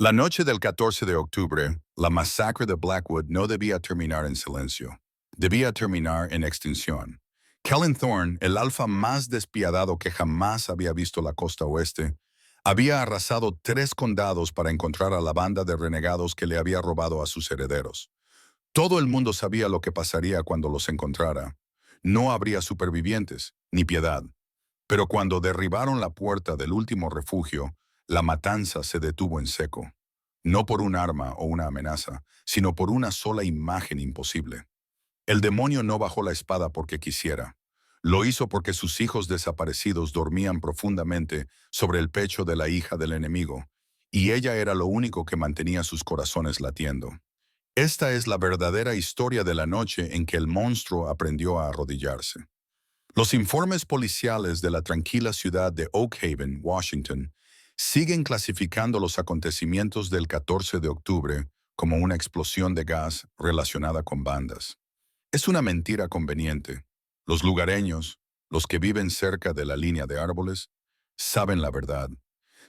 La noche del 14 de octubre, la masacre de Blackwood no debía terminar en silencio. Debía terminar en extinción. Kellen Thorne, el alfa más despiadado que jamás había visto la costa oeste, había arrasado 3 condados para encontrar a la banda de renegados que le había robado a sus herederos. Todo el mundo sabía lo que pasaría cuando los encontrara. No habría supervivientes, ni piedad. Pero cuando derribaron la puerta del último refugio, la matanza se detuvo en seco. No por un arma o una amenaza, sino por una sola imagen imposible. El demonio no bajó la espada porque quisiera. Lo hizo porque sus hijos desaparecidos dormían profundamente sobre el pecho de la hija del enemigo, y ella era lo único que mantenía sus corazones latiendo. Esta es la verdadera historia de la noche en que el monstruo aprendió a arrodillarse. Los informes policiales de la tranquila ciudad de Oak Haven, Washington, siguen clasificando los acontecimientos del 14 de octubre como una explosión de gas relacionada con bandas. Es una mentira conveniente. Los lugareños, los que viven cerca de la línea de árboles, saben la verdad.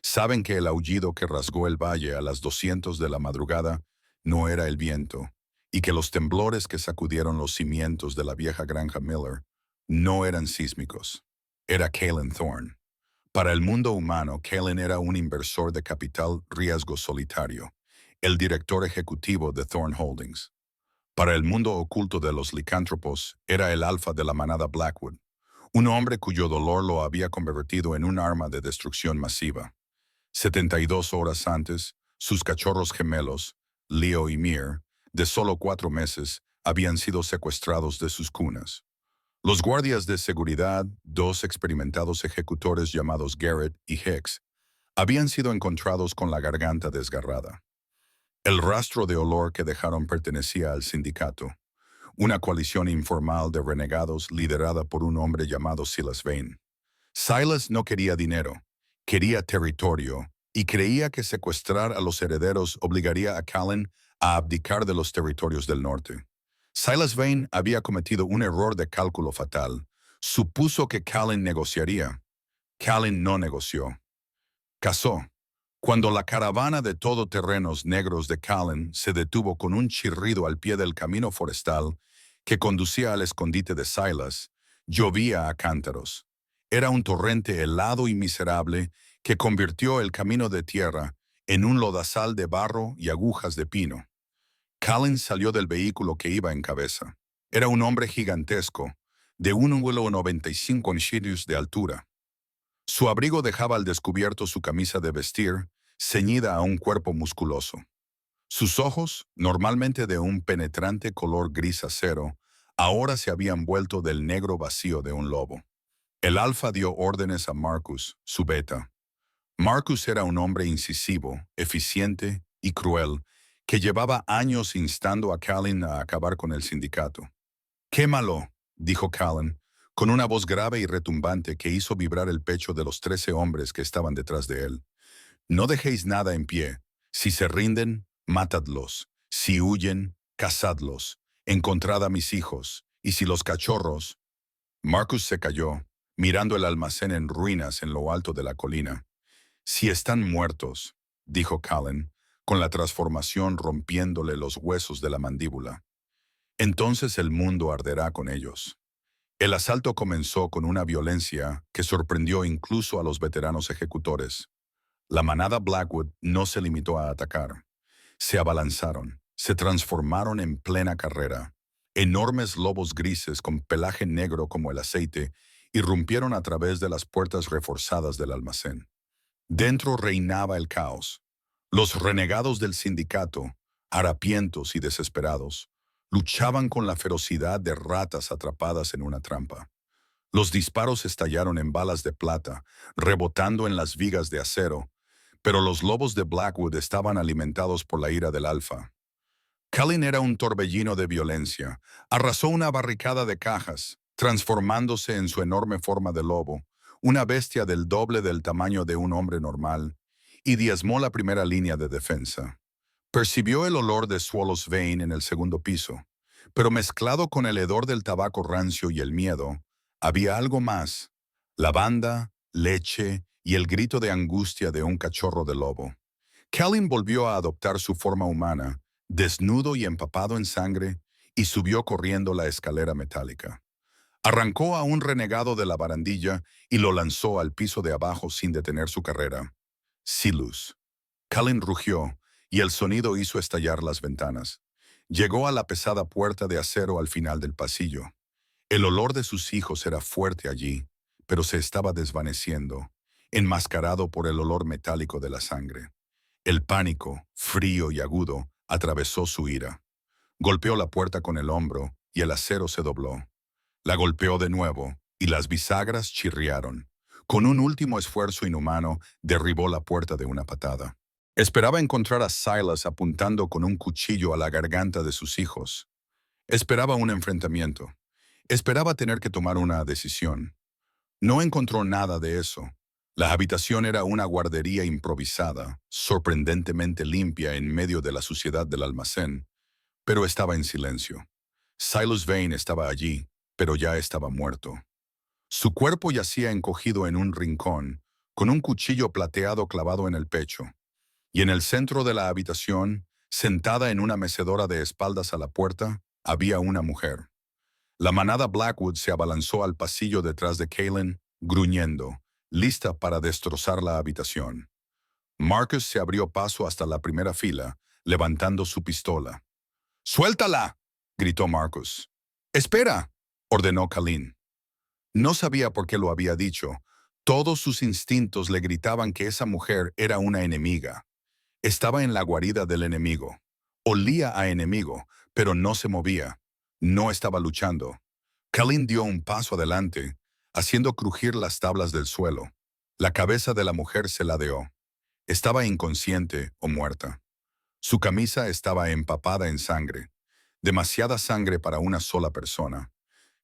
Saben que el aullido que rasgó el valle a las 200 de la madrugada no era el viento, y que los temblores que sacudieron los cimientos de la vieja granja Miller no eran sísmicos. Era Kellen Thorne. Para el mundo humano, Kellen era un inversor de capital riesgo solitario, el director ejecutivo de Thorne Holdings. Para el mundo oculto de los licántropos, era el alfa de la manada Blackwood, un hombre cuyo dolor lo había convertido en un arma de destrucción masiva. 72 horas antes, sus cachorros gemelos, Leo y Mir, de solo 4 meses, habían sido secuestrados de sus cunas. Los guardias de seguridad, 2 experimentados ejecutores llamados Garrett y Hicks, habían sido encontrados con la garganta desgarrada. El rastro de olor que dejaron pertenecía al sindicato, una coalición informal de renegados liderada por un hombre llamado Silas Vane. Silas no quería dinero, quería territorio, y creía que secuestrar a los herederos obligaría a Callan a abdicar de los territorios del norte. Silas Vane había cometido un error de cálculo fatal. Supuso que Callan negociaría. Callan no negoció. Cazó. Cuando la caravana de todoterrenos negros de Callan se detuvo con un chirrido al pie del camino forestal que conducía al escondite de Silas, llovía a cántaros. Era un torrente helado y miserable que convirtió el camino de tierra en un lodazal de barro y agujas de pino. Callan salió del vehículo que iba en cabeza. Era un hombre gigantesco, de 1,95 de altura. Su abrigo dejaba al descubierto su camisa de vestir, ceñida a un cuerpo musculoso. Sus ojos, normalmente de un penetrante color gris acero, ahora se habían vuelto del negro vacío de un lobo. El alfa dio órdenes a Marcus, su beta. Marcus era un hombre incisivo, eficiente y cruel, que llevaba años instando a Callan a acabar con el sindicato. «Quémalo», dijo Callan, con una voz grave y retumbante que hizo vibrar el pecho de los 13 hombres que estaban detrás de él. «No dejéis nada en pie. Si se rinden, matadlos. Si huyen, cazadlos. Encontrad a mis hijos. Y si los cachorros...» Marcus se calló, mirando el almacén en ruinas en lo alto de la colina. «Si están muertos», dijo Callan, con la transformación rompiéndole los huesos de la mandíbula. «Entonces el mundo arderá con ellos». El asalto comenzó con una violencia que sorprendió incluso a los veteranos ejecutores. La manada Blackwood no se limitó a atacar. Se abalanzaron, se transformaron en plena carrera. Enormes lobos grises con pelaje negro como el aceite irrumpieron a través de las puertas reforzadas del almacén. Dentro reinaba el caos. Los renegados del sindicato, harapientos y desesperados, luchaban con la ferocidad de ratas atrapadas en una trampa. Los disparos estallaron en balas de plata, rebotando en las vigas de acero, pero los lobos de Blackwood estaban alimentados por la ira del alfa. Callan era un torbellino de violencia. Arrasó una barricada de cajas, transformándose en su enorme forma de lobo, una bestia del doble del tamaño de un hombre normal, y diezmó la primera línea de defensa. Percibió el olor de Swallows Vane en el segundo piso, pero mezclado con el hedor del tabaco rancio y el miedo, había algo más: lavanda, leche y el grito de angustia de un cachorro de lobo. Callan volvió a adoptar su forma humana, desnudo y empapado en sangre, y subió corriendo la escalera metálica. Arrancó a un renegado de la barandilla y lo lanzó al piso de abajo sin detener su carrera. Silus. Callan rugió, y el sonido hizo estallar las ventanas. Llegó a la pesada puerta de acero al final del pasillo. El olor de sus hijos era fuerte allí, pero se estaba desvaneciendo, enmascarado por el olor metálico de la sangre. El pánico, frío y agudo, atravesó su ira. Golpeó la puerta con el hombro y el acero se dobló. La golpeó de nuevo y las bisagras chirriaron. Con un último esfuerzo inhumano, derribó la puerta de una patada. Esperaba encontrar a Silas apuntando con un cuchillo a la garganta de sus hijos. Esperaba un enfrentamiento. Esperaba tener que tomar una decisión. No encontró nada de eso. La habitación era una guardería improvisada, sorprendentemente limpia en medio de la suciedad del almacén, pero estaba en silencio. Silas Vane estaba allí, pero ya estaba muerto. Su cuerpo yacía encogido en un rincón, con un cuchillo plateado clavado en el pecho, y en el centro de la habitación, sentada en una mecedora de espaldas a la puerta, había una mujer. La manada Blackwood se abalanzó al pasillo detrás de Callan, gruñendo, lista para destrozar la habitación. Marcus se abrió paso hasta la primera fila, levantando su pistola. ¡Suéltala!, gritó Marcus. ¡Espera!, ordenó Callan. No sabía por qué lo había dicho. Todos sus instintos le gritaban que esa mujer era una enemiga. Estaba en la guarida del enemigo. Olía a enemigo, pero no se movía. No estaba luchando. Callan dio un paso adelante, haciendo crujir las tablas del suelo. La cabeza de la mujer se ladeó. Estaba inconsciente o muerta. Su camisa estaba empapada en sangre. Demasiada sangre para una sola persona.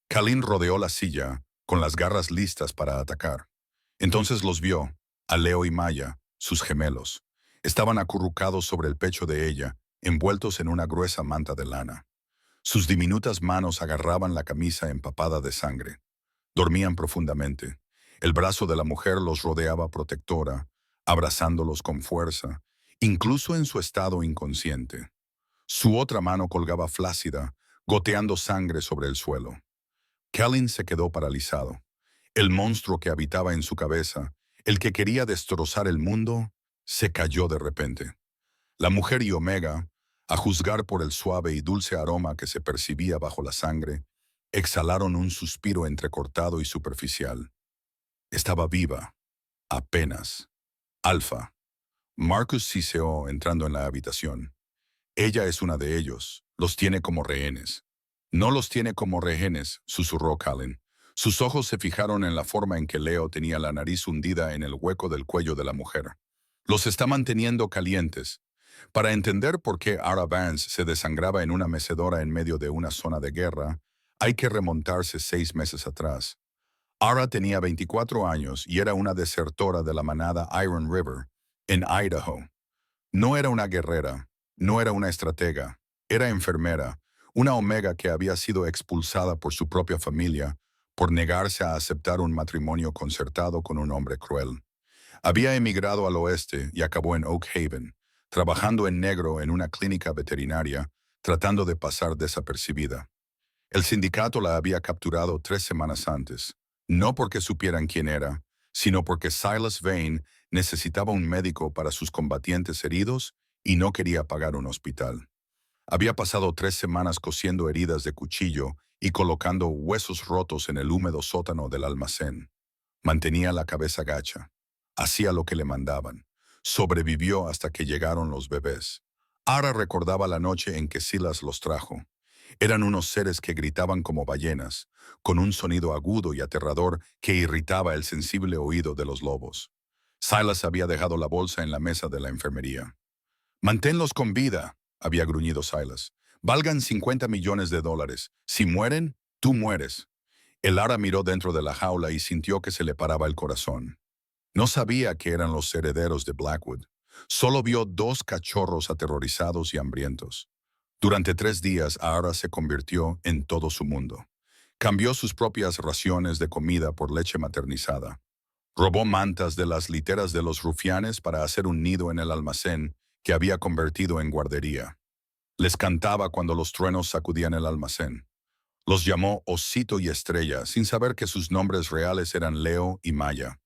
Callan rodeó la silla, con las garras listas para atacar. Entonces los vio, a Leo y Maya, sus gemelos. Estaban acurrucados sobre el pecho de ella, envueltos en una gruesa manta de lana. Sus diminutas manos agarraban la camisa empapada de sangre. Dormían profundamente. El brazo de la mujer los rodeaba protectora, abrazándolos con fuerza, incluso en su estado inconsciente. Su otra mano colgaba flácida, goteando sangre sobre el suelo. Callan se quedó paralizado. El monstruo que habitaba en su cabeza, el que quería destrozar el mundo, se cayó de repente. La mujer y Omega, a juzgar por el suave y dulce aroma que se percibía bajo la sangre, exhalaron un suspiro entrecortado y superficial. Estaba viva, apenas. Alfa. Marcus siseó entrando en la habitación. Ella es una de ellos. Los tiene como rehenes. No los tiene como rehenes, susurró Callan. Sus ojos se fijaron en la forma en que Leo tenía la nariz hundida en el hueco del cuello de la mujer. Los está manteniendo calientes. Para entender por qué Ara Vance se desangraba en una mecedora en medio de una zona de guerra, hay que remontarse 6 meses atrás. Ara tenía 24 años y era una desertora de la manada Iron River, en Idaho. No era una guerrera, no era una estratega, era enfermera, una Omega que había sido expulsada por su propia familia por negarse a aceptar un matrimonio concertado con un hombre cruel. Había emigrado al oeste y acabó en Oak Haven, trabajando en negro en una clínica veterinaria, tratando de pasar desapercibida. El sindicato la había capturado 3 semanas antes, no porque supieran quién era, sino porque Silas Vane necesitaba un médico para sus combatientes heridos y no quería pagar un hospital. Había pasado 3 semanas cosiendo heridas de cuchillo y colocando huesos rotos en el húmedo sótano del almacén. Mantenía la cabeza gacha. Hacía lo que le mandaban. Sobrevivió hasta que llegaron los bebés. Ara recordaba la noche en que Silas los trajo. Eran unos seres que gritaban como ballenas, con un sonido agudo y aterrador que irritaba el sensible oído de los lobos. Silas había dejado la bolsa en la mesa de la enfermería. «Manténlos con vida», había gruñido Silas. «Valgan $50 millones. Si mueren, tú mueres». El Ara miró dentro de la jaula y sintió que se le paraba el corazón. No sabía que eran los herederos de Blackwood. Solo vio 2 cachorros aterrorizados y hambrientos. Durante 3 días, Ara se convirtió en todo su mundo. Cambió sus propias raciones de comida por leche maternizada. Robó mantas de las literas de los rufianes para hacer un nido en el almacén que había convertido en guardería. Les cantaba cuando los truenos sacudían el almacén. Los llamó Osito y Estrella, sin saber que sus nombres reales eran Leo y Maya.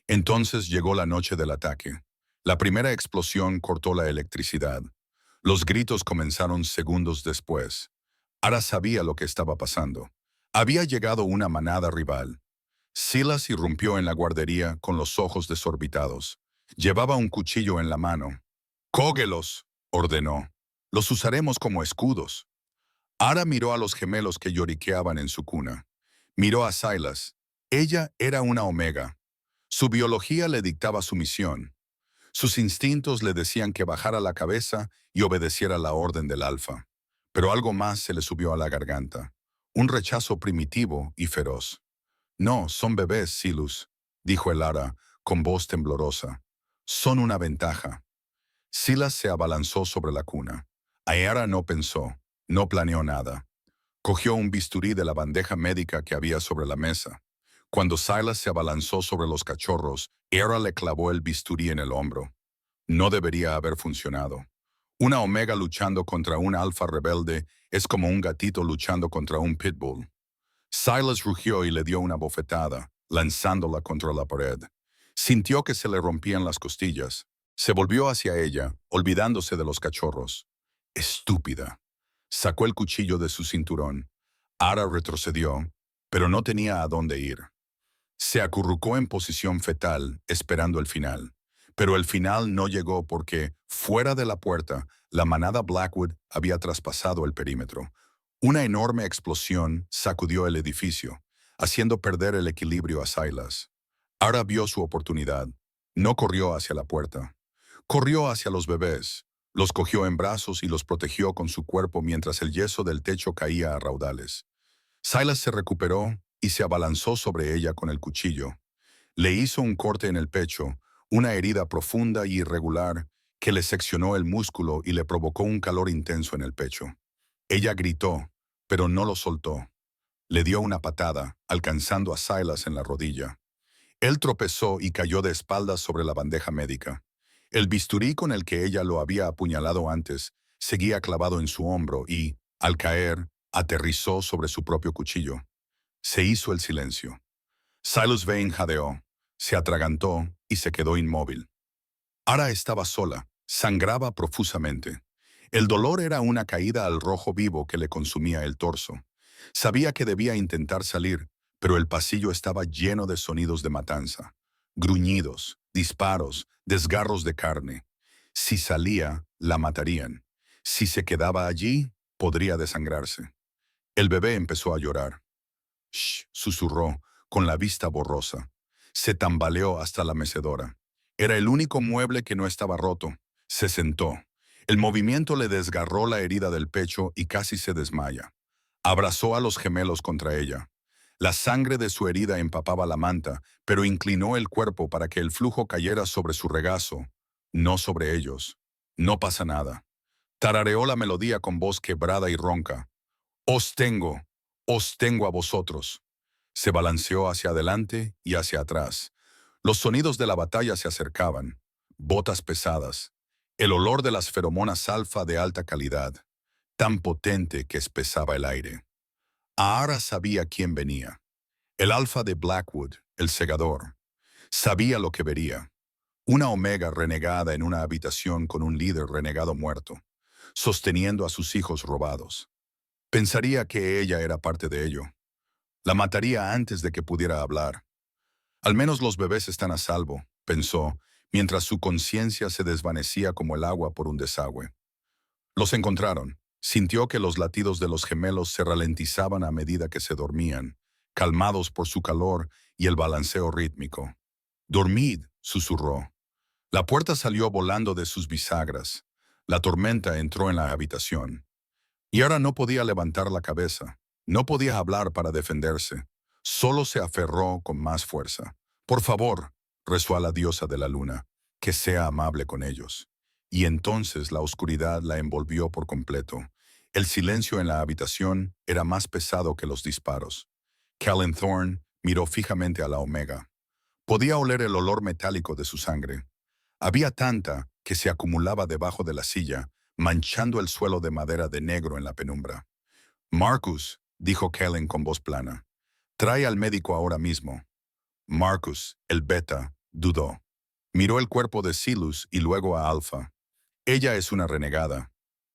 Entonces llegó la noche del ataque. La primera explosión cortó la electricidad. Los gritos comenzaron segundos después. Ara sabía lo que estaba pasando. Había llegado una manada rival. Silas irrumpió en la guardería con los ojos desorbitados. Llevaba un cuchillo en la mano. «¡Cógelos!», ordenó. «Los usaremos como escudos». Ara miró a los gemelos que lloriqueaban en su cuna. Miró a Silas. Ella era una omega. Su biología le dictaba su misión. Sus instintos le decían que bajara la cabeza y obedeciera la orden del alfa. Pero algo más se le subió a la garganta. Un rechazo primitivo y feroz. «No, son bebés, Silus», dijo el Ara con voz temblorosa. «Son una ventaja». Silas se abalanzó sobre la cuna. Ara no pensó, no planeó nada. Cogió un bisturí de la bandeja médica que había sobre la mesa. Cuando Silas se abalanzó sobre los cachorros, Ara le clavó el bisturí en el hombro. No debería haber funcionado. Una omega luchando contra un alfa rebelde es como un gatito luchando contra un pitbull. Silas rugió y le dio una bofetada, lanzándola contra la pared. Sintió que se le rompían las costillas. Se volvió hacia ella, olvidándose de los cachorros. «Estúpida». Sacó el cuchillo de su cinturón. Ara retrocedió, pero no tenía a dónde ir. Se acurrucó en posición fetal, esperando el final. Pero el final no llegó porque, fuera de la puerta, la manada Blackwood había traspasado el perímetro. Una enorme explosión sacudió el edificio, haciendo perder el equilibrio a Silas. Ara vio su oportunidad. No corrió hacia la puerta. Corrió hacia los bebés. Los cogió en brazos y los protegió con su cuerpo mientras el yeso del techo caía a raudales. Silas se recuperó y se abalanzó sobre ella con el cuchillo. Le hizo un corte en el pecho, una herida profunda y irregular que le seccionó el músculo y le provocó un calor intenso en el pecho. Ella gritó, pero no lo soltó. Le dio una patada, alcanzando a Silas en la rodilla. Él tropezó y cayó de espaldas sobre la bandeja médica. El bisturí con el que ella lo había apuñalado antes seguía clavado en su hombro y, al caer, aterrizó sobre su propio cuchillo. Se hizo el silencio. Silas Vane jadeó, se atragantó y se quedó inmóvil. Ara estaba sola, sangraba profusamente. El dolor era una caída al rojo vivo que le consumía el torso. Sabía que debía intentar salir, pero el pasillo estaba lleno de sonidos de matanza. Gruñidos, disparos, desgarros de carne. Si salía, la matarían. Si se quedaba allí, podría desangrarse. El bebé empezó a llorar. «Shh», susurró, con la vista borrosa. Se tambaleó hasta la mecedora. Era el único mueble que no estaba roto. Se sentó. El movimiento le desgarró la herida del pecho y casi se desmaya. Abrazó a los gemelos contra ella. La sangre de su herida empapaba la manta, pero inclinó el cuerpo para que el flujo cayera sobre su regazo, no sobre ellos. «No pasa nada». Tarareó la melodía con voz quebrada y ronca. «Os tengo a vosotros». Se balanceó hacia adelante y hacia atrás. Los sonidos de la batalla se acercaban. Botas pesadas. El olor de las feromonas alfa de alta calidad, tan potente que espesaba el aire. Ara sabía quién venía. El alfa de Blackwood, el segador. Sabía lo que vería. Una omega renegada en una habitación con un líder renegado muerto, sosteniendo a sus hijos robados. Pensaría que ella era parte de ello. La mataría antes de que pudiera hablar. Al menos los bebés están a salvo, pensó, mientras su conciencia se desvanecía como el agua por un desagüe. Los encontraron. Sintió que los latidos de los gemelos se ralentizaban a medida que se dormían, calmados por su calor y el balanceo rítmico. «Dormid», susurró. La puerta salió volando de sus bisagras. La tormenta entró en la habitación. Y ahora no podía levantar la cabeza. No podía hablar para defenderse. Solo se aferró con más fuerza. «Por favor», rezó a la diosa de la luna, «que sea amable con ellos». Y entonces la oscuridad la envolvió por completo. El silencio en la habitación era más pesado que los disparos. Calen Thorne miró fijamente a la omega. Podía oler el olor metálico de su sangre. Había tanta que se acumulaba debajo de la silla, manchando el suelo de madera de negro en la penumbra. «Marcus», dijo Kellen con voz plana, «trae al médico ahora mismo». Marcus, el beta, dudó. Miró el cuerpo de Silus y luego a Alpha. «Ella es una renegada.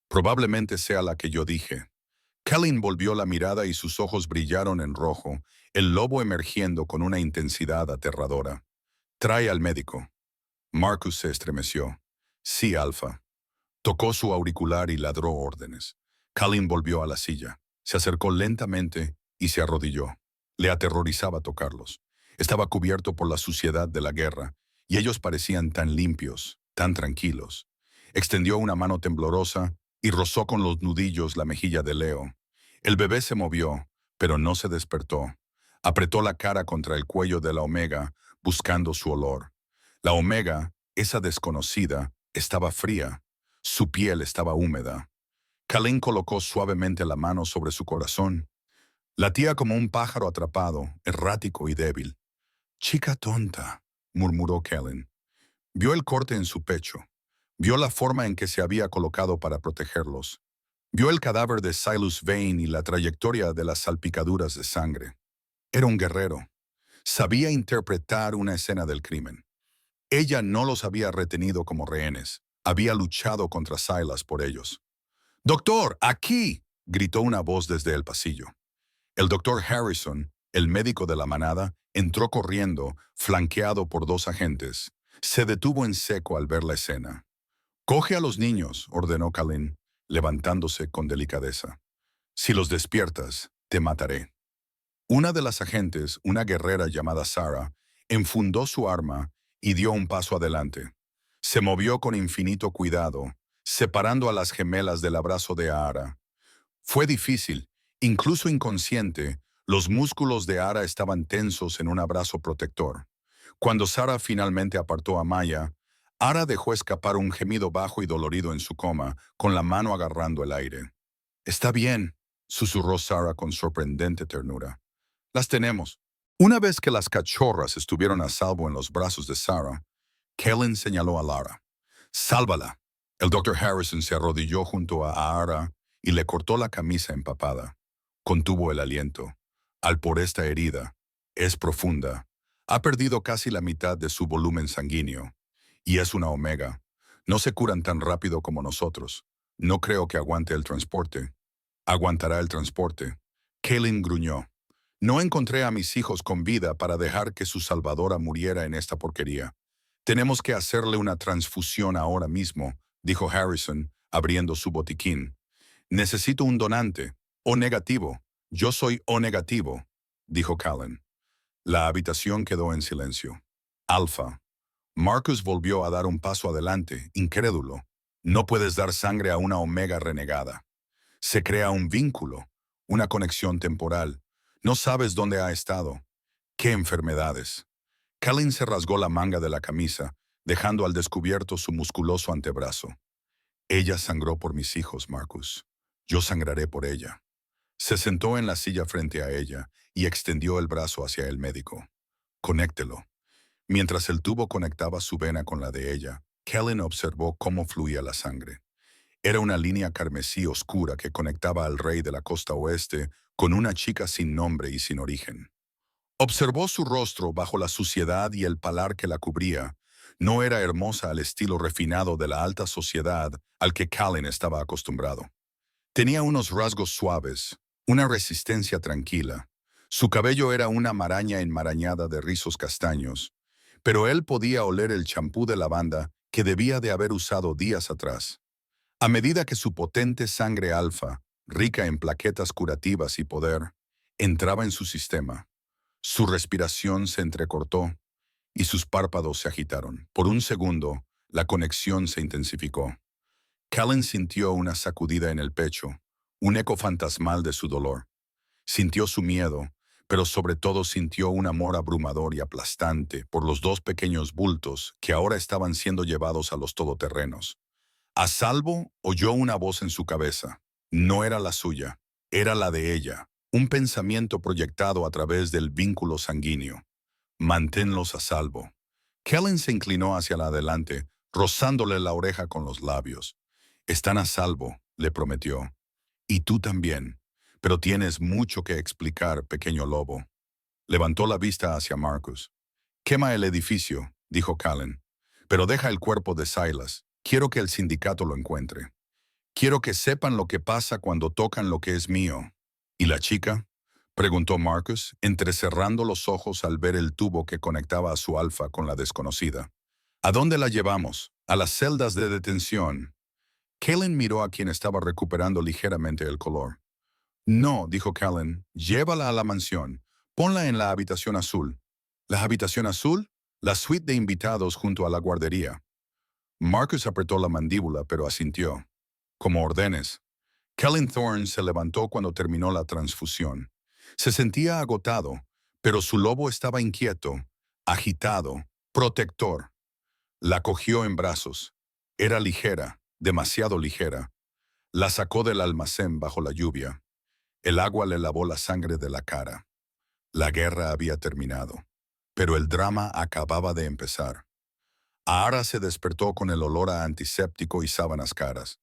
Probablemente sea la que yo dije». Kellen volvió la mirada y sus ojos brillaron en rojo, el lobo emergiendo con una intensidad aterradora. «Trae al médico». Marcus se estremeció. «Sí, Alpha». Tocó su auricular y ladró órdenes. Kellen volvió a la silla. Se acercó lentamente y se arrodilló. Le aterrorizaba tocarlos. Estaba cubierto por la suciedad de la guerra, y ellos parecían tan limpios, tan tranquilos. Extendió una mano temblorosa y rozó con los nudillos la mejilla de Leo. El bebé se movió, pero no se despertó. Apretó la cara contra el cuello de la Omega, buscando su olor. La Omega, esa desconocida, estaba fría. Su piel estaba húmeda. Kellen colocó suavemente la mano sobre su corazón. Latía como un pájaro atrapado, errático y débil. «Chica tonta», murmuró Kellen. Vio el corte en su pecho. Vio la forma en que se había colocado para protegerlos. Vio el cadáver de Silas Vane y la trayectoria de las salpicaduras de sangre. Era un guerrero. Sabía interpretar una escena del crimen. Ella no los había retenido como rehenes. Había luchado contra Silas por ellos. «¡Doctor, aquí!», gritó una voz desde el pasillo. El doctor Harrison, el médico de la manada, entró corriendo, flanqueado por dos agentes. Se detuvo en seco al ver la escena. «Coge a los niños», ordenó Kellen, levantándose con delicadeza. «Si los despiertas, te mataré». Una de las agentes, una guerrera llamada Sarah, enfundó su arma y dio un paso adelante. Se movió con infinito cuidado, separando a las gemelas del abrazo de Ara. Fue difícil, incluso inconsciente, los músculos de Ara estaban tensos en un abrazo protector. Cuando Sarah finalmente apartó a Maya, Ara dejó escapar un gemido bajo y dolorido en su coma, con la mano agarrando el aire. «Está bien», susurró Sarah con sorprendente ternura. «Las tenemos». Una vez que las cachorras estuvieron a salvo en los brazos de Sarah, Kellen señaló a Lara. «Sálvala». El doctor Harrison se arrodilló junto a Ara y le cortó la camisa empapada. Contuvo el aliento. «Al por esta herida. Es profunda. Ha perdido casi la mitad de su volumen sanguíneo. Y es una Omega. No se curan tan rápido como nosotros. No creo que aguante el transporte». «Aguantará el transporte». Kellen gruñó. «No encontré a mis hijos con vida para dejar que su salvadora muriera en esta porquería. Tenemos que hacerle una transfusión ahora mismo», dijo Harrison, abriendo su botiquín. «Necesito un donante. O negativo». «Yo soy O negativo», dijo Kellen. La habitación quedó en silencio. «Alpha». Marcus volvió a dar un paso adelante, incrédulo. «No puedes dar sangre a una Omega renegada. Se crea un vínculo, una conexión temporal. No sabes dónde ha estado. ¿Qué enfermedades?». Kellen se rasgó la manga de la camisa, dejando al descubierto su musculoso antebrazo. «Ella sangró por mis hijos, Marcus. Yo sangraré por ella». Se sentó en la silla frente a ella y extendió el brazo hacia el médico. «Conéctelo». Mientras el tubo conectaba su vena con la de ella, Kellen observó cómo fluía la sangre. Era una línea carmesí oscura que conectaba al rey de la costa oeste con una chica sin nombre y sin origen. Observó su rostro bajo la suciedad y el palar que la cubría. No era hermosa al estilo refinado de la alta sociedad al que Kellen estaba acostumbrado. Tenía unos rasgos suaves, una resistencia tranquila. Su cabello era una maraña enmarañada de rizos castaños, pero él podía oler el champú de lavanda que debía de haber usado días atrás. A medida que su potente sangre alfa, rica en plaquetas curativas y poder, entraba en su sistema, su respiración se entrecortó y sus párpados se agitaron. Por un segundo, la conexión se intensificó. Kellen sintió una sacudida en el pecho, un eco fantasmal de su dolor. Sintió su miedo, pero sobre todo sintió un amor abrumador y aplastante por los dos pequeños bultos que ahora estaban siendo llevados a los todoterrenos. A salvo, oyó una voz en su cabeza. No era la suya, era la de ella, un pensamiento proyectado a través del vínculo sanguíneo. «Manténlos a salvo». Kellen se inclinó hacia la adelante, rozándole la oreja con los labios. Están a salvo, le prometió. Y tú también. Pero tienes mucho que explicar, pequeño lobo. Levantó la vista hacia Marcus. Quema el edificio, dijo Callen. Pero deja el cuerpo de Silas. Quiero que el sindicato lo encuentre. Quiero que sepan lo que pasa cuando tocan lo que es mío. ¿Y la chica? Preguntó Marcus, entrecerrando los ojos al ver el tubo que conectaba a su alfa con la desconocida. ¿A dónde la llevamos? A las celdas de detención. Callen miró a quien estaba recuperando ligeramente el color. No, dijo Callen, llévala a la mansión. Ponla en la habitación azul. ¿La habitación azul? La suite de invitados junto a la guardería. Marcus apretó la mandíbula, pero asintió. Como ordenes. Callen Thorne se levantó cuando terminó la transfusión. Se sentía agotado, pero su lobo estaba inquieto, agitado, protector. La cogió en brazos. Era ligera, demasiado ligera. La sacó del almacén bajo la lluvia. El agua le lavó la sangre de la cara. La guerra había terminado, pero el drama acababa de empezar. Ara se despertó con el olor a antiséptico y sábanas caras.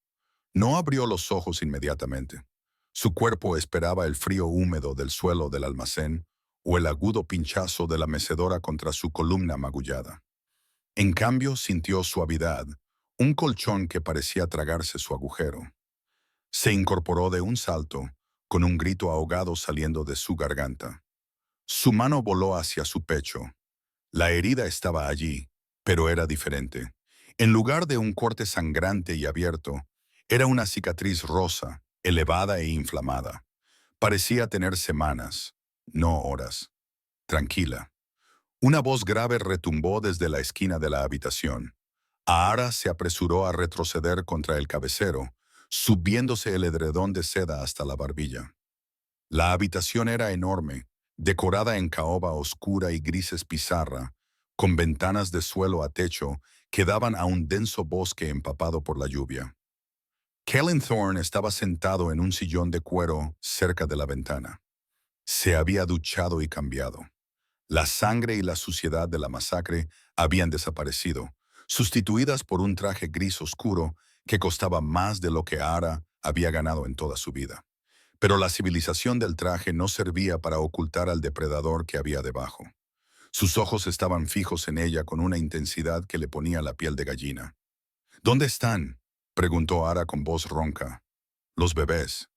No abrió los ojos inmediatamente. Su cuerpo esperaba el frío húmedo del suelo del almacén o el agudo pinchazo de la mecedora contra su columna magullada. En cambio, sintió suavidad, un colchón que parecía tragarse su agujero. Se incorporó de un salto, con un grito ahogado saliendo de su garganta. Su mano voló hacia su pecho. La herida estaba allí, pero era diferente. En lugar de un corte sangrante y abierto, era una cicatriz rosa, elevada e inflamada. Parecía tener semanas, no horas. Tranquila. Una voz grave retumbó desde la esquina de la habitación. Ara se apresuró a retroceder contra el cabecero, subiéndose el edredón de seda hasta la barbilla. La habitación era enorme, decorada en caoba oscura y grises pizarra, con ventanas de suelo a techo que daban a un denso bosque empapado por la lluvia. Callen Thorne estaba sentado en un sillón de cuero cerca de la ventana. Se había duchado y cambiado. La sangre y la suciedad de la masacre habían desaparecido, sustituidas por un traje gris oscuro que costaba más de lo que Ara había ganado en toda su vida. Pero la civilización del traje no servía para ocultar al depredador que había debajo. Sus ojos estaban fijos en ella con una intensidad que le ponía la piel de gallina. ¿Dónde están?, preguntó Ara con voz ronca. Los bebés.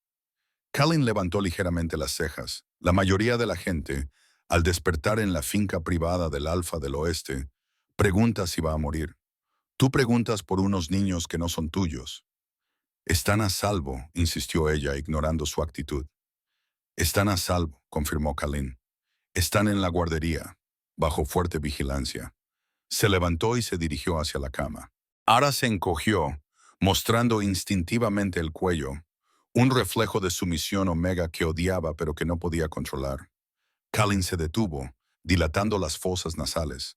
Callen levantó ligeramente las cejas. La mayoría de la gente, al despertar en la finca privada del Alfa del Oeste, pregunta si va a morir. Tú preguntas por unos niños que no son tuyos. Están a salvo, insistió ella, ignorando su actitud. Están a salvo, confirmó Callen. Están en la guardería, bajo fuerte vigilancia. Se levantó y se dirigió hacia la cama. Ara se encogió, mostrando instintivamente el cuello, un reflejo de sumisión omega que odiaba pero que no podía controlar. Callen se detuvo, dilatando las fosas nasales.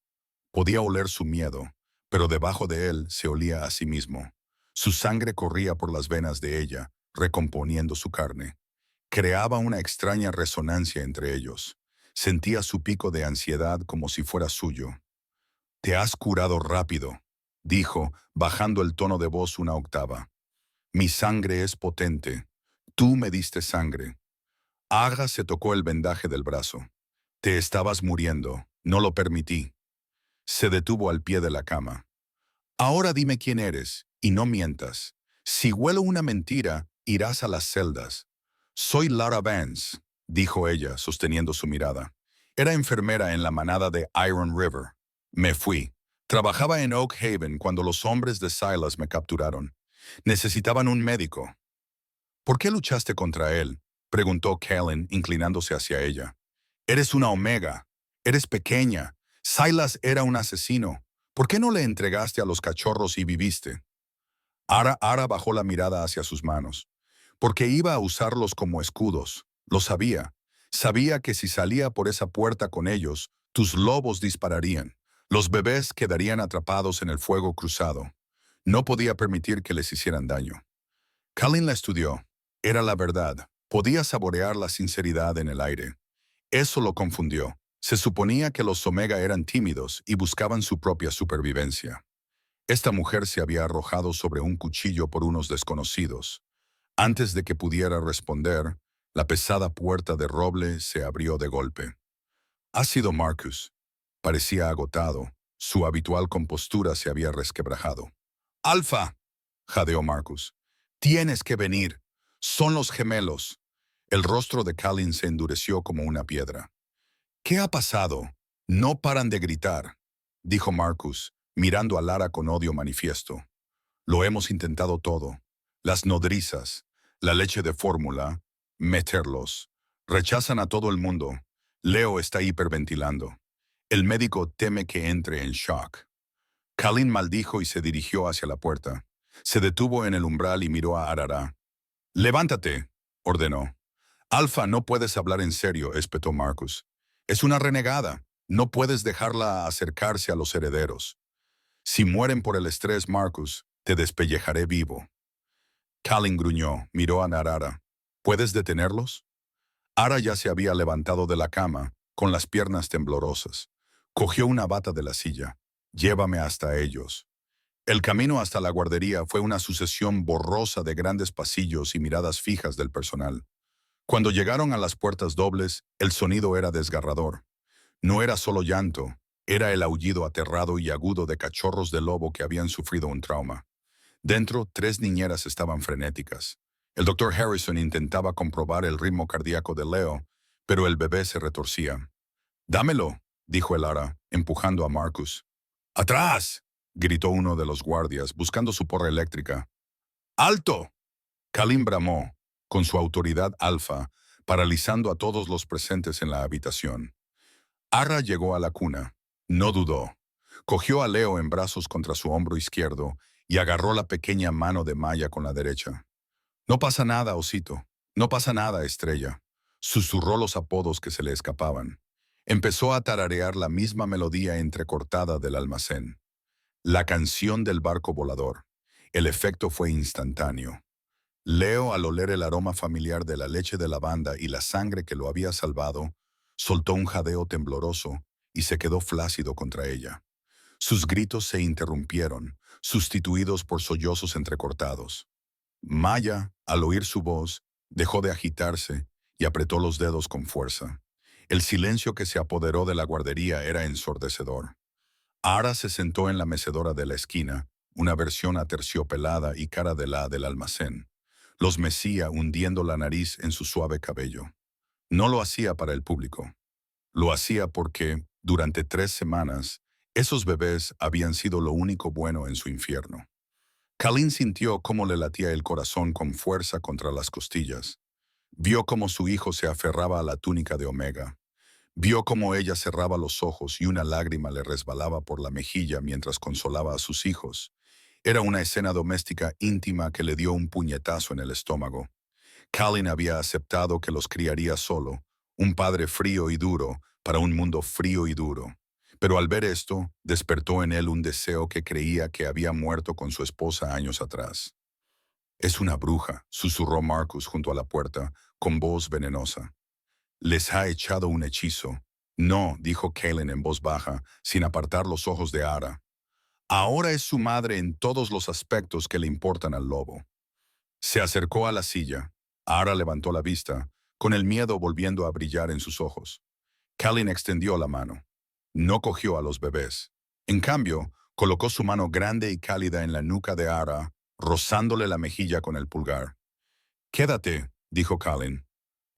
Podía oler su miedo, pero debajo de él se olía a sí mismo. Su sangre corría por las venas de ella, recomponiendo su carne. Creaba una extraña resonancia entre ellos. Sentía su pico de ansiedad como si fuera suyo. «Te has curado rápido», dijo, bajando el tono de voz una octava. «Mi sangre es potente. Tú me diste sangre». Aga se tocó el vendaje del brazo. «Te estabas muriendo. No lo permití». Se detuvo al pie de la cama. «Ahora dime quién eres, y no mientas. Si huelo una mentira, irás a las celdas». «Soy Lara Vance», dijo ella, sosteniendo su mirada. «Era enfermera en la manada de Iron River. Me fui. Trabajaba en Oak Haven cuando los hombres de Silas me capturaron. Necesitaban un médico». «¿Por qué luchaste contra él?», preguntó Callen, inclinándose hacia ella. «Eres una omega. Eres pequeña. Silas era un asesino. ¿Por qué no le entregaste a los cachorros y viviste?» Ara bajó la mirada hacia sus manos. «Porque iba a usarlos como escudos. Lo sabía. Sabía que si salía por esa puerta con ellos, tus lobos dispararían. Los bebés quedarían atrapados en el fuego cruzado. No podía permitir que les hicieran daño». Callen la estudió. Era la verdad. Podía saborear la sinceridad en el aire. Eso lo confundió. Se suponía que los Omega eran tímidos y buscaban su propia supervivencia. Esta mujer se había arrojado sobre un cuchillo por unos desconocidos. Antes de que pudiera responder, la pesada puerta de roble se abrió de golpe. Ha sido Marcus. Parecía agotado. Su habitual compostura se había resquebrajado. ¡Alfa!, jadeó Marcus. Tienes que venir. Son los gemelos. El rostro de Calin se endureció como una piedra. ¿Qué ha pasado? No paran de gritar, dijo Marcus, mirando a Lara con odio manifiesto. Lo hemos intentado todo. Las nodrizas, la leche de fórmula, meterlos. Rechazan a todo el mundo. Leo está hiperventilando. El médico teme que entre en shock. Kalin maldijo y se dirigió hacia la puerta. Se detuvo en el umbral y miró a Arara. «Levántate», ordenó. «Alfa, no puedes hablar en serio», espetó Marcus. «Es una renegada. No puedes dejarla acercarse a los herederos. Si mueren por el estrés, Marcus, te despellejaré vivo». Kalin gruñó, miró a Narara. «¿Puedes detenerlos?» Ara ya se había levantado de la cama, con las piernas temblorosas. Cogió una bata de la silla. «Llévame hasta ellos». El camino hasta la guardería fue una sucesión borrosa de grandes pasillos y miradas fijas del personal. Cuando llegaron a las puertas dobles, el sonido era desgarrador. No era solo llanto, era el aullido aterrado y agudo de cachorros de lobo que habían sufrido un trauma. Dentro, 3 niñeras estaban frenéticas. El doctor Harrison intentaba comprobar el ritmo cardíaco de Leo, pero el bebé se retorcía. «Dámelo», dijo el Ara, empujando a Marcus. «¡Atrás!», gritó uno de los guardias, buscando su porra eléctrica. «¡Alto!». Kalin bramó, con su autoridad alfa, paralizando a todos los presentes en la habitación. Ara llegó a la cuna. No dudó. Cogió a Leo en brazos contra su hombro izquierdo y agarró la pequeña mano de Maya con la derecha. «No pasa nada, osito. No pasa nada, estrella», susurró los apodos que se le escapaban. Empezó a tararear la misma melodía entrecortada del almacén. La canción del barco volador. El efecto fue instantáneo. Leo, al oler el aroma familiar de la leche de lavanda y la sangre que lo había salvado, soltó un jadeo tembloroso y se quedó flácido contra ella. Sus gritos se interrumpieron, sustituidos por sollozos entrecortados. Maya, al oír su voz, dejó de agitarse y apretó los dedos con fuerza. El silencio que se apoderó de la guardería era ensordecedor. Ara se sentó en la mecedora de la esquina, una versión aterciopelada y cara de la del almacén. Los mecía hundiendo la nariz en su suave cabello. No lo hacía para el público. Lo hacía porque, durante 3 semanas, esos bebés habían sido lo único bueno en su infierno. Kalin sintió cómo le latía el corazón con fuerza contra las costillas. Vio cómo su hijo se aferraba a la túnica de Omega. Vio cómo ella cerraba los ojos y una lágrima le resbalaba por la mejilla mientras consolaba a sus hijos. Era una escena doméstica íntima que le dio un puñetazo en el estómago. Kalin había aceptado que los criaría solo, un padre frío y duro para un mundo frío y duro. Pero al ver esto, despertó en él un deseo que creía que había muerto con su esposa años atrás. «Es una bruja», susurró Marcus junto a la puerta, con voz venenosa. «Les ha echado un hechizo». «No», dijo Kalin en voz baja, sin apartar los ojos de Ara. «Ahora es su madre en todos los aspectos que le importan al lobo». Se acercó a la silla. Ara levantó la vista, con el miedo volviendo a brillar en sus ojos. Kalin extendió la mano. No cogió a los bebés. En cambio, colocó su mano grande y cálida en la nuca de Ara, rozándole la mejilla con el pulgar. «Quédate», dijo Kalin.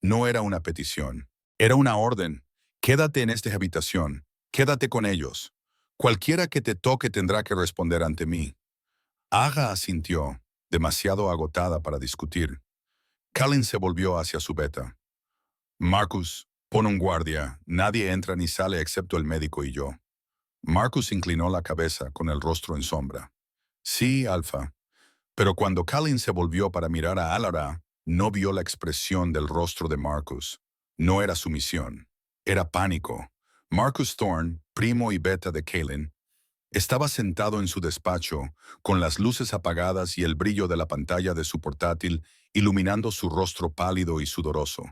No era una petición. Era una orden. «Quédate en esta habitación. Quédate con ellos. Cualquiera que te toque tendrá que responder ante mí». Aga asintió, demasiado agotada para discutir. Kalin se volvió hacia su beta. «Marcus, pon un guardia. Nadie entra ni sale excepto el médico y yo». Marcus inclinó la cabeza con el rostro en sombra. «Sí, Alfa». Pero cuando Kalin se volvió para mirar a Alara, no vio la expresión del rostro de Marcus. No era sumisión. Era pánico. Marcus Thorne, primo y beta de Kalin, estaba sentado en su despacho, con las luces apagadas y el brillo de la pantalla de su portátil iluminando su rostro pálido y sudoroso.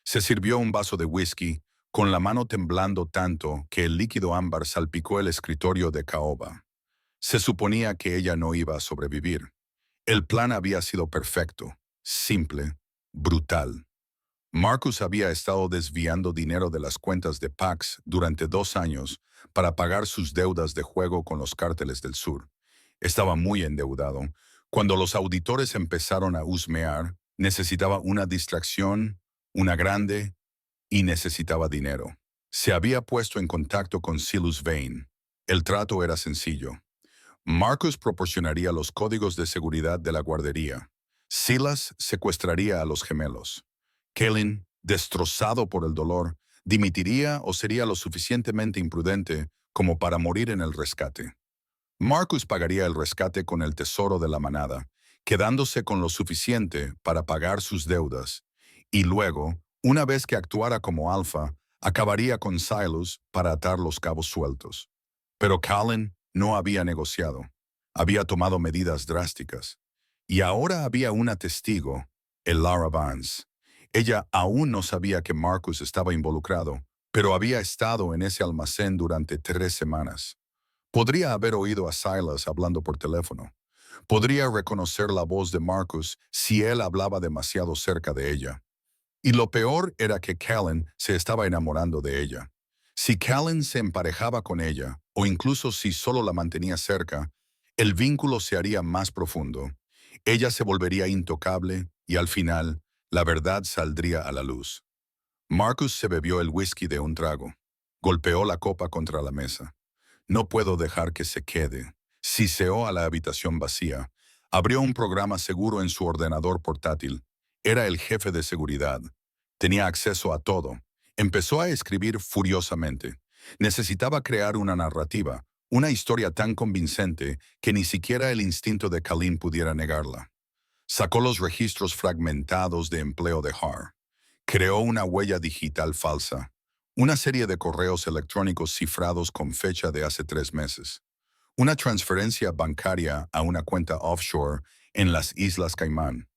Se sirvió un vaso de whisky, con la mano temblando tanto que el líquido ámbar salpicó el escritorio de caoba. Se suponía que ella no iba a sobrevivir. El plan había sido perfecto, simple, brutal. Marcus había estado desviando dinero de las cuentas de Pax durante 2 años para pagar sus deudas de juego con los cárteles del sur. Estaba muy endeudado. Cuando los auditores empezaron a husmear, necesitaba una distracción, una grande, y necesitaba dinero. Se había puesto en contacto con Silas Vane. El trato era sencillo. Marcus proporcionaría los códigos de seguridad de la guardería. Silas secuestraría a los gemelos. Kellen, destrozado por el dolor, dimitiría o sería lo suficientemente imprudente como para morir en el rescate. Marcus pagaría el rescate con el tesoro de la manada, quedándose con lo suficiente para pagar sus deudas, y luego, una vez que actuara como alfa, acabaría con Silas para atar los cabos sueltos. Pero Callan no había negociado. Había tomado medidas drásticas. Y ahora había una testigo, el Lara Vance. Ella aún no sabía que Marcus estaba involucrado, pero había estado en ese almacén durante 3 semanas. Podría haber oído a Silas hablando por teléfono. Podría reconocer la voz de Marcus si él hablaba demasiado cerca de ella. Y lo peor era que Callan se estaba enamorando de ella. Si Callan se emparejaba con ella, o incluso si solo la mantenía cerca, el vínculo se haría más profundo. Ella se volvería intocable y al final, la verdad saldría a la luz. Marcus se bebió el whisky de un trago. Golpeó la copa contra la mesa. No puedo dejar que se quede. Siseó a la habitación vacía. Abrió un programa seguro en su ordenador portátil. Era el jefe de seguridad. Tenía acceso a todo. Empezó a escribir furiosamente. Necesitaba crear una narrativa, una historia tan convincente que ni siquiera el instinto de Kalin pudiera negarla. Sacó los registros fragmentados de empleo de Har. Creó una huella digital falsa, una serie de correos electrónicos cifrados con fecha de hace 3 meses, una transferencia bancaria a una cuenta offshore en las Islas Caimán,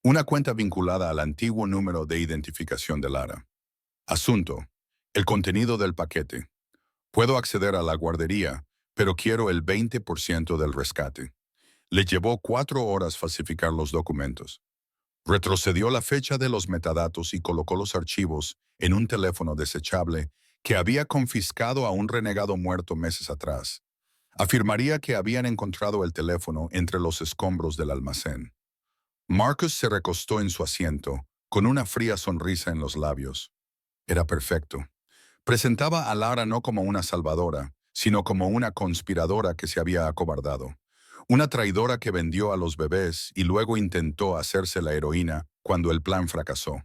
una cuenta vinculada al antiguo número de identificación de Lara. Asunto: el contenido del paquete. Puedo acceder a la guardería, pero quiero el 20% del rescate. Le llevó 4 horas falsificar los documentos. Retrocedió la fecha de los metadatos y colocó los archivos en un teléfono desechable que había confiscado a un renegado muerto meses atrás. Afirmaría que habían encontrado el teléfono entre los escombros del almacén. Marcus se recostó en su asiento, con una fría sonrisa en los labios. Era perfecto. Presentaba a Lara no como una salvadora, sino como una conspiradora que se había acobardado. Una traidora que vendió a los bebés y luego intentó hacerse la heroína cuando el plan fracasó.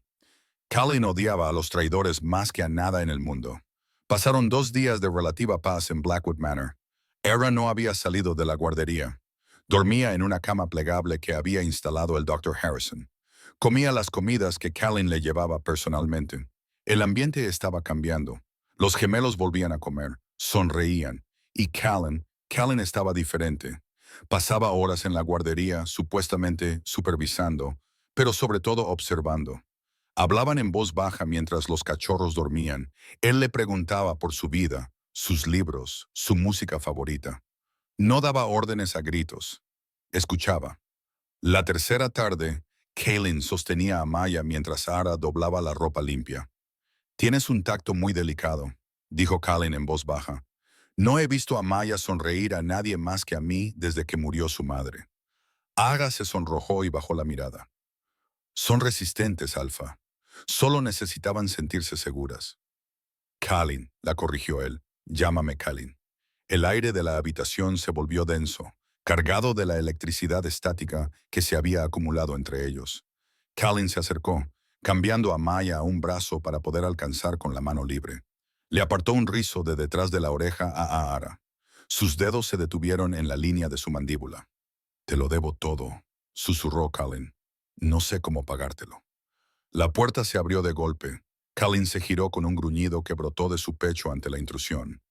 Callan odiaba a los traidores más que a nada en el mundo. Pasaron 2 días de relativa paz en Blackwood Manor. Era no había salido de la guardería. Dormía en una cama plegable que había instalado el Dr. Harrison. Comía las comidas que Callan le llevaba personalmente. El ambiente estaba cambiando. Los gemelos volvían a comer, sonreían, y Callan estaba diferente. Pasaba horas en la guardería, supuestamente supervisando, pero sobre todo observando. Hablaban en voz baja mientras los cachorros dormían. Él le preguntaba por su vida, sus libros, su música favorita. No daba órdenes a gritos. Escuchaba. La tercera tarde, Kaylin sostenía a Maya mientras Ara doblaba la ropa limpia. «Tienes un tacto muy delicado», dijo Kaylin en voz baja. «No he visto a Maya sonreír a nadie más que a mí desde que murió su madre». Ara se sonrojó y bajó la mirada. «Son resistentes, Alfa. Solo necesitaban sentirse seguras». «Kaylin», la corrigió él. «Llámame Kaylin». El aire de la habitación se volvió denso, cargado de la electricidad estática que se había acumulado entre ellos. Kaylin se acercó, cambiando a Maya a un brazo para poder alcanzar con la mano libre. Le apartó un rizo de detrás de la oreja a Ara. Sus dedos se detuvieron en la línea de su mandíbula. «Te lo debo todo», susurró Kaylin. «No sé cómo pagártelo». La puerta se abrió de golpe. Kaylin se giró con un gruñido que brotó de su pecho ante la intrusión.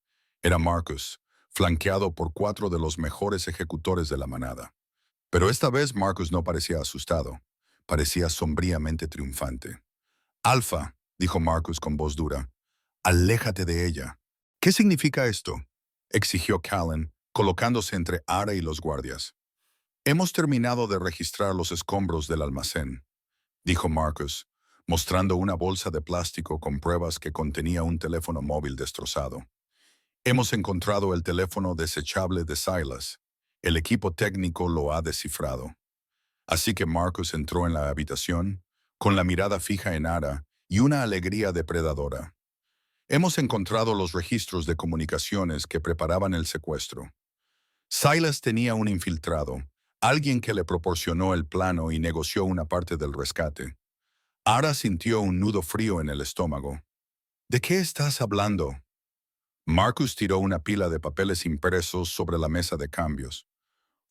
Era Marcus, flanqueado por 4 de los mejores ejecutores de la manada. Pero esta vez Marcus no parecía asustado. Parecía sombríamente triunfante. «Alfa», dijo Marcus con voz dura, «aléjate de ella». «¿Qué significa esto?», exigió Callan, colocándose entre Ara y los guardias. «Hemos terminado de registrar los escombros del almacén», dijo Marcus, mostrando una bolsa de plástico con pruebas que contenía un teléfono móvil destrozado. «Hemos encontrado el teléfono desechable de Silas. El equipo técnico lo ha descifrado». Así que Marcus entró en la habitación, con la mirada fija en Ara y una alegría depredadora. «Hemos encontrado los registros de comunicaciones que preparaban el secuestro. Silas tenía un infiltrado, alguien que le proporcionó el plano y negoció una parte del rescate». Ara sintió un nudo frío en el estómago. «¿De qué estás hablando?». Marcus tiró una pila de papeles impresos sobre la mesa de cambios.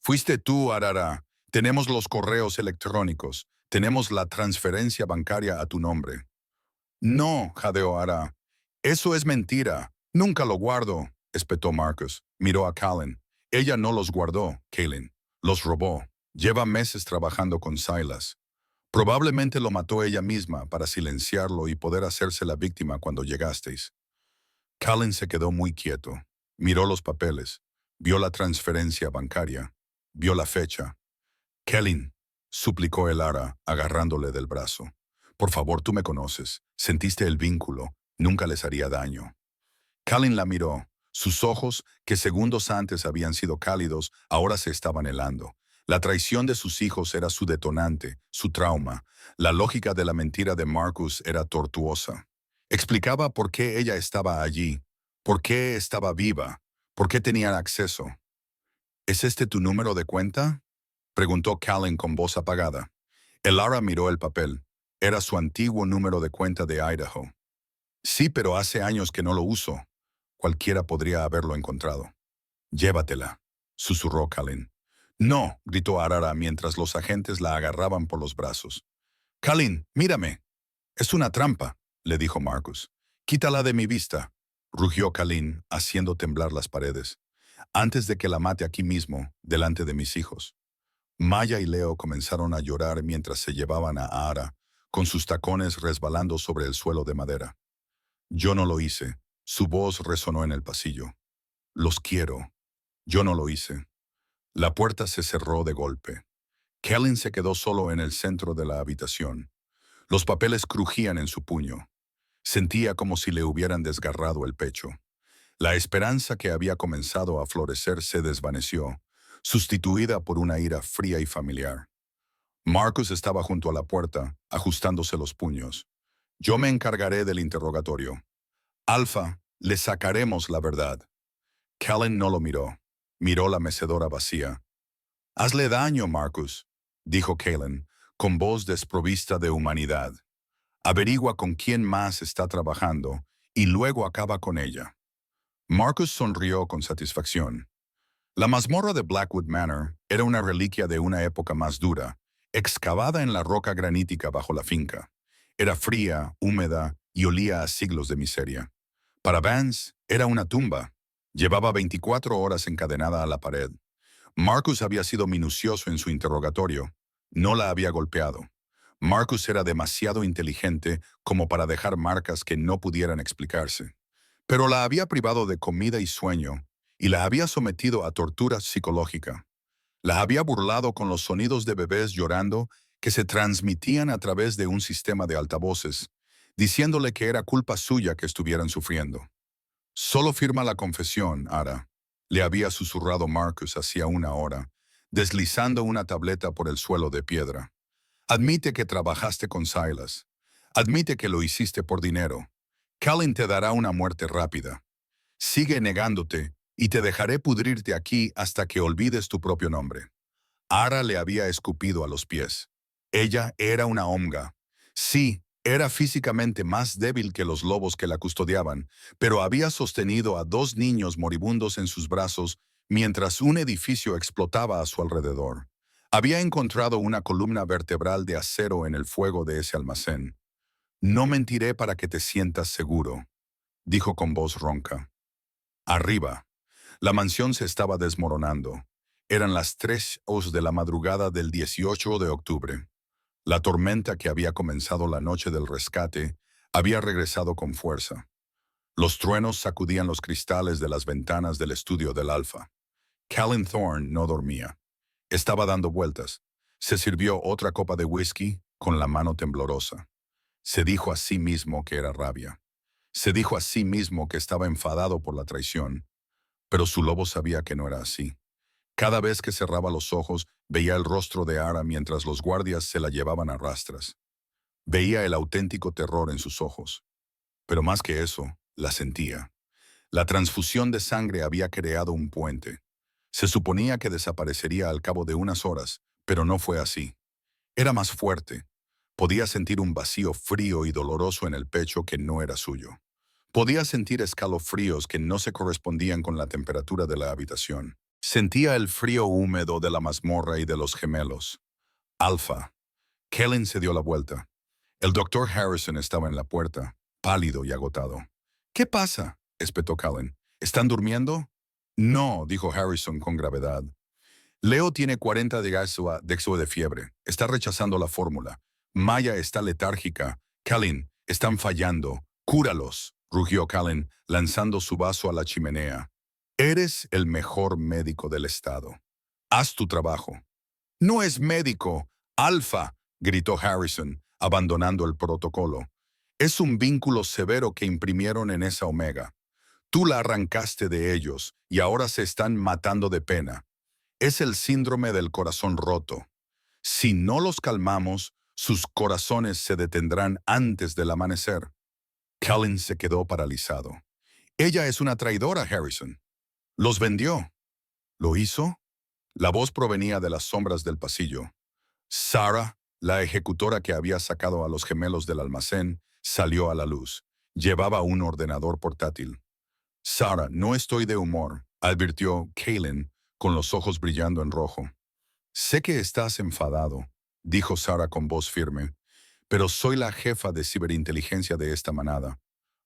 «Fuiste tú, Arara. Tenemos los correos electrónicos. Tenemos la transferencia bancaria a tu nombre». «No», jadeó Ara. «Eso es mentira. Nunca lo guardo», espetó Marcus. Miró a Callan. «Ella no los guardó, Kaylin. Los robó. Lleva meses trabajando con Silas. Probablemente lo mató ella misma para silenciarlo y poder hacerse la víctima cuando llegasteis». Callan se quedó muy quieto. Miró los papeles. Vio la transferencia bancaria. Vio la fecha. «Kellyn», suplicó el Ara, agarrándole del brazo. «Por favor, tú me conoces. Sentiste el vínculo. Nunca les haría daño». Callan la miró. Sus ojos, que segundos antes habían sido cálidos, ahora se estaban helando. La traición de sus hijos era su detonante, su trauma. La lógica de la mentira de Marcus era tortuosa. Explicaba por qué ella estaba allí, por qué estaba viva, por qué tenían acceso. «¿Es este tu número de cuenta?», preguntó Callan con voz apagada. El Ara miró el papel. Era su antiguo número de cuenta de Idaho. «Sí, pero hace años que no lo uso. Cualquiera podría haberlo encontrado». «Llévatela», susurró Callan. «No», gritó Arara mientras los agentes la agarraban por los brazos. «Callan, mírame». «Es una trampa», le dijo Marcus. «Quítala de mi vista», rugió Callan, haciendo temblar las paredes. «Antes de que la mate aquí mismo, delante de mis hijos». Maya y Leo comenzaron a llorar mientras se llevaban a Ara, con sus tacones resbalando sobre el suelo de madera. «Yo no lo hice», su voz resonó en el pasillo. «Los quiero. Yo no lo hice». La puerta se cerró de golpe. Callan se quedó solo en el centro de la habitación. Los papeles crujían en su puño. Sentía como si le hubieran desgarrado el pecho. La esperanza que había comenzado a florecer se desvaneció, sustituida por una ira fría y familiar. Marcus estaba junto a la puerta, ajustándose los puños. «Yo me encargaré del interrogatorio. Alfa, le sacaremos la verdad». Callan no lo miró. Miró la mecedora vacía. «Hazle daño, Marcus», dijo Callan, con voz desprovista de humanidad. «Averigua con quién más está trabajando y luego acaba con ella». Marcus sonrió con satisfacción. La mazmorra de Blackwood Manor era una reliquia de una época más dura, excavada en la roca granítica bajo la finca. Era fría, húmeda y olía a siglos de miseria. Para Vance, era una tumba. Llevaba 24 horas encadenada a la pared. Marcus había sido minucioso en su interrogatorio. No la había golpeado. Marcus era demasiado inteligente como para dejar marcas que no pudieran explicarse. Pero la había privado de comida y sueño, y la había sometido a tortura psicológica. La había burlado con los sonidos de bebés llorando que se transmitían a través de un sistema de altavoces, diciéndole que era culpa suya que estuvieran sufriendo. «Solo firma la confesión, Ara», le había susurrado Marcus hacía una hora, deslizando una tableta por el suelo de piedra. «Admite que trabajaste con Silas. Admite que lo hiciste por dinero. Callan te dará una muerte rápida. Sigue negándote y te dejaré pudrirte aquí hasta que olvides tu propio nombre». Ara le había escupido a los pies. Ella era una omga. Sí, era físicamente más débil que los lobos que la custodiaban, pero había sostenido a 2 niños moribundos en sus brazos mientras un edificio explotaba a su alrededor. Había encontrado una columna vertebral de acero en el fuego de ese almacén. «No mentiré para que te sientas seguro», dijo con voz ronca. Arriba. La mansión se estaba desmoronando. Eran las 3:00 de la madrugada del 18 de octubre. La tormenta que había comenzado la noche del rescate había regresado con fuerza. Los truenos sacudían los cristales de las ventanas del estudio del Alfa. Callan Thorne no dormía. Estaba dando vueltas. Se sirvió otra copa de whisky con la mano temblorosa. Se dijo a sí mismo que era rabia. Se dijo a sí mismo que estaba enfadado por la traición. Pero su lobo sabía que no era así. Cada vez que cerraba los ojos, veía el rostro de Ara mientras los guardias se la llevaban a rastras. Veía el auténtico terror en sus ojos. Pero más que eso, la sentía. La transfusión de sangre había creado un puente. Se suponía que desaparecería al cabo de unas horas, pero no fue así. Era más fuerte. Podía sentir un vacío frío y doloroso en el pecho que no era suyo. Podía sentir escalofríos que no se correspondían con la temperatura de la habitación. Sentía el frío húmedo de la mazmorra y de los gemelos. Alfa. Kellen se dio la vuelta. El doctor Harrison estaba en la puerta, pálido y agotado. ¿Qué pasa?, espetó Kellen. ¿Están durmiendo? No, dijo Harrison con gravedad. Leo tiene 40 de dexo de fiebre. Está rechazando la fórmula. Maya está letárgica. Kellen, están fallando. Cúralos, rugió Kellen, lanzando su vaso a la chimenea. Eres el mejor médico del estado. Haz tu trabajo. No es médico. Alfa, gritó Harrison, abandonando el protocolo. Es un vínculo severo que imprimieron en esa omega. Tú la arrancaste de ellos y ahora se están matando de pena. Es el síndrome del corazón roto. Si no los calmamos, sus corazones se detendrán antes del amanecer. Kellen se quedó paralizado. Ella es una traidora, Harrison. Los vendió. ¿Lo hizo? La voz provenía de las sombras del pasillo. Sarah, la ejecutora que había sacado a los gemelos del almacén, salió a la luz. Llevaba un ordenador portátil. Sarah, no estoy de humor, advirtió Kellen, con los ojos brillando en rojo. Sé que estás enfadado, dijo Sarah con voz firme, pero soy la jefa de ciberinteligencia de esta manada.